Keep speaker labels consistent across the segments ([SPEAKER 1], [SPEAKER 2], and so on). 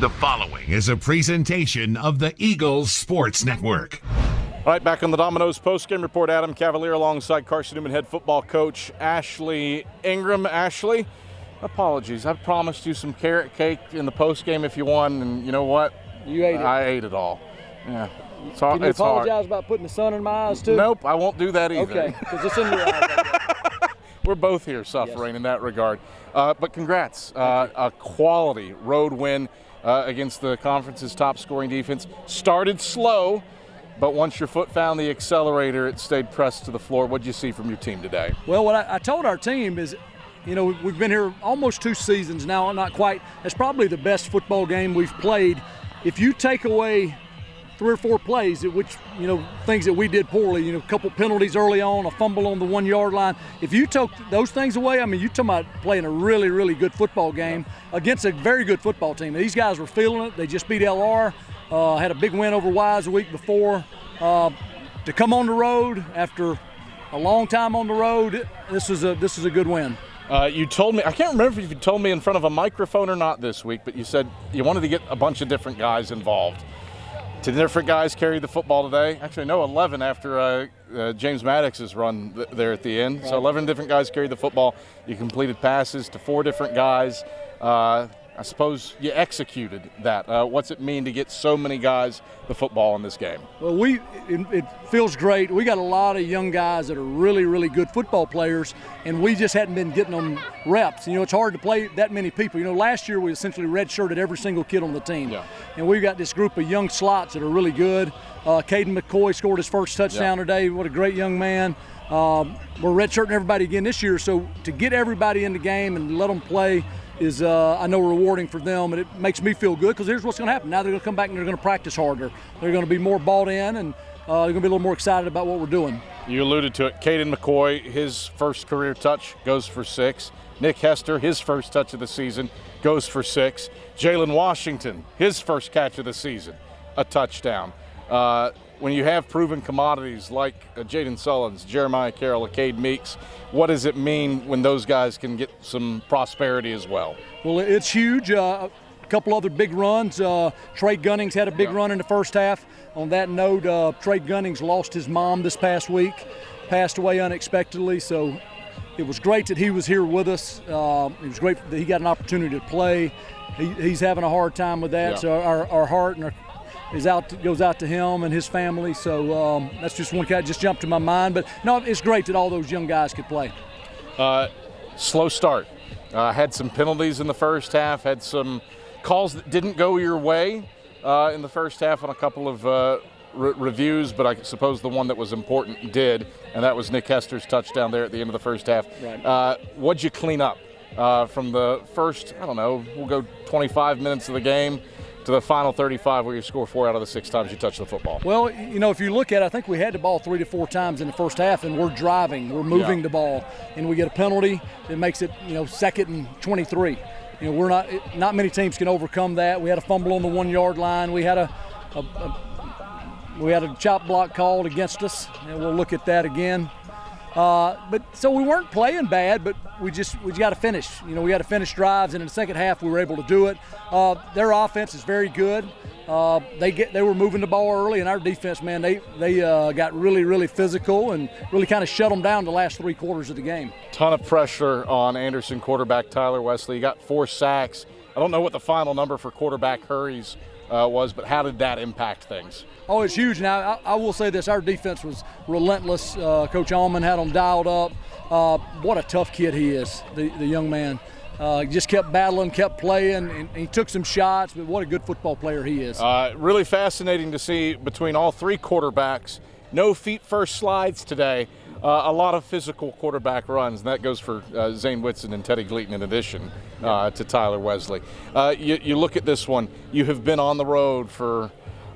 [SPEAKER 1] The following is a presentation of the Eagles Sports Network.
[SPEAKER 2] All right, back on the Domino's postgame report. Adam Cavalier alongside Carson-Newman head football coach Ashley Ingram. Ashley, apologies. I promised you some carrot cake in the postgame if you won, and you know what?
[SPEAKER 3] You ate it.
[SPEAKER 2] I ate it all. Yeah.
[SPEAKER 3] Can you apologize about putting the sun in my eyes too?
[SPEAKER 2] Nope, I won't do that either.
[SPEAKER 3] Okay, because it's in your eyes.
[SPEAKER 2] We're both here suffering in that regard. But congrats. A quality road win against the conference's top scoring defense. Started slow, but once your foot found the accelerator, it stayed pressed to the floor. What did you see from your team today?
[SPEAKER 3] Well, what I told our team is, you know, we've been here almost 2 seasons now, not quite. It's probably the best football game we've played. If you take away 3 or 4 plays, which, you know, things that we did poorly, you know, a couple penalties early on, a fumble on the 1 yard line. If you took those things away, I mean, you're talking about playing a really, really good football game against a very good football team. These guys were feeling it. They just beat LR, had a big win over Wise the week before. To come on the road after a long time on the road, this is a good win.
[SPEAKER 2] You told me, I can't remember if you told me in front of a microphone or not this week, but you said you wanted to get a bunch of different guys involved. 10 different guys carried the football today. Actually, no, 11 after James Maddox's run there at the end. Right. So 11 different guys carried the football. You completed passes to 4 different guys. I suppose you executed that. What's it mean to get so many guys the football in this game?
[SPEAKER 3] Well, it feels great. We got a lot of young guys that are really, really good football players, and we just hadn't been getting them reps. You know, it's hard to play that many people. You know, last year we essentially redshirted every single kid on the team. Yeah. And we've got this group of young slots that are really good. Caden McCoy scored his first touchdown today. What a great young man. We're redshirting everybody again this year, so to get everybody in the game and let them play is, I know, rewarding for them, and it makes me feel good because here's what's going to happen. Now they're going to come back and they're going to practice harder. They're going to be more bought in, and they're going to be a little more excited about what we're doing.
[SPEAKER 2] You alluded to it. Caden McCoy, his first career touch goes for 6. Nick Hester, his first touch of the season, goes for 6. Jalen Washington, his first catch of the season, a touchdown. When you have proven commodities like Jaden Sullins, Jeremiah Carroll, Cade Meeks, what does it mean when those guys can get some prosperity as well? Well,
[SPEAKER 3] it's huge. A couple other big runs. Trey Gunnings had a big run in the first half. On that note, Trey Gunnings lost his mom this past week, passed away unexpectedly, so it was great that he was here with us. It was great that he got an opportunity to play. He's having a hard time with that, so our heart and goes out to him and his family. So that's just one guy just jumped to my mind. But no, it's great that all those young guys could play.
[SPEAKER 2] Slow start. Had some penalties in the first half. Had some calls that didn't go your way in the first half on a couple of reviews, but I suppose the one that was important did, and that was Nick Hester's touchdown there at the end of the first half. Right. What'd you clean up from the first, I don't know, we'll go 25 minutes of the game to the final 35 where you score 4 out of the 6 times you touch the football?
[SPEAKER 3] Well, you know, if you look at it, I think we had the ball 3 to 4 times in the first half, and we're driving, we're moving the ball, and we get a penalty that makes it, you know, 2nd and 23. You know, we're not many teams can overcome that. We had a fumble on the 1 yard line. We had a chop block called against us, and we'll look at that again. But so we weren't playing bad, but we got to finish. You know, we got to finish drives, and in the second half we were able to do it. Their offense is very good. They were moving the ball early, and our defense, man, they got really, really physical and really kind of shut them down the last 3 quarters of the game.
[SPEAKER 2] Ton of pressure on Anderson quarterback Tyler Wesley. He got 4 sacks. I don't know what the final number for quarterback hurries was, but how did that impact things?
[SPEAKER 3] Oh, it's huge. Now, I will say this. Our defense was relentless. Coach Allman had them dialed up. What a tough kid he is, the young man. Just kept battling, kept playing, and he took some shots, but what a good football player he is.
[SPEAKER 2] Really fascinating to see between all 3 quarterbacks. No feet first slides today. A lot of physical quarterback runs, and that goes for Zane Whitson and Teddy Gleaton in addition to Tyler Wesley. You look at this one. You have been on the road for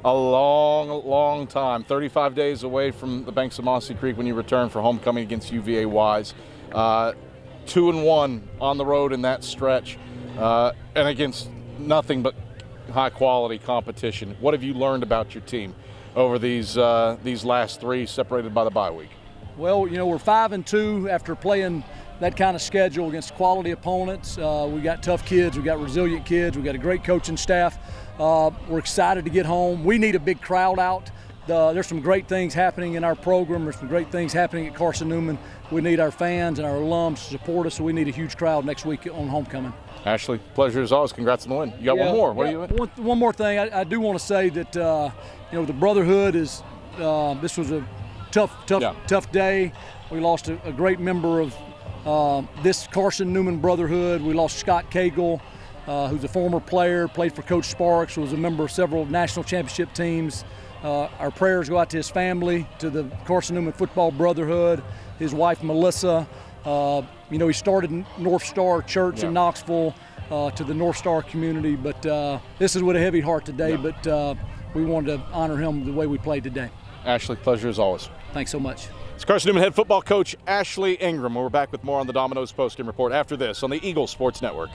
[SPEAKER 2] a long, long time, 35 days away from the banks of Mossy Creek when you return for homecoming against UVA Wise. 2-1 on the road in that stretch, and against nothing but high-quality competition. What have you learned about your team over these last 3, separated by the bye week?
[SPEAKER 3] Well, you know, we're 5-2 after playing that kind of schedule against quality opponents. We got tough kids, we got resilient kids, we got a great coaching staff. We're excited to get home. We need a big crowd out. There's some great things happening in our program. There's some great things happening at Carson-Newman. We need our fans and our alums to support us, so we need a huge crowd next week on homecoming.
[SPEAKER 2] Ashley, pleasure as always. Congrats on the win. You got one more. What are you?
[SPEAKER 3] One more thing. I do want to say that the brotherhood is. This was a tough day. We lost a great member of this Carson-Newman brotherhood. We lost Scott Cagle, who's a former player, played for Coach Sparks, was a member of several national championship teams. Our prayers go out to his family, to the Carson-Newman Football Brotherhood, his wife Melissa. He started North Star Church in Knoxville to the North Star community, but this is with a heavy heart today, but we wanted to honor him the way we played today.
[SPEAKER 2] Ashley, pleasure as always.
[SPEAKER 3] Thanks so much.
[SPEAKER 2] It's Carson-Newman head football coach Ashley Ingram. We're back with more on the Domino's postgame report after this on the Eagles Sports Network.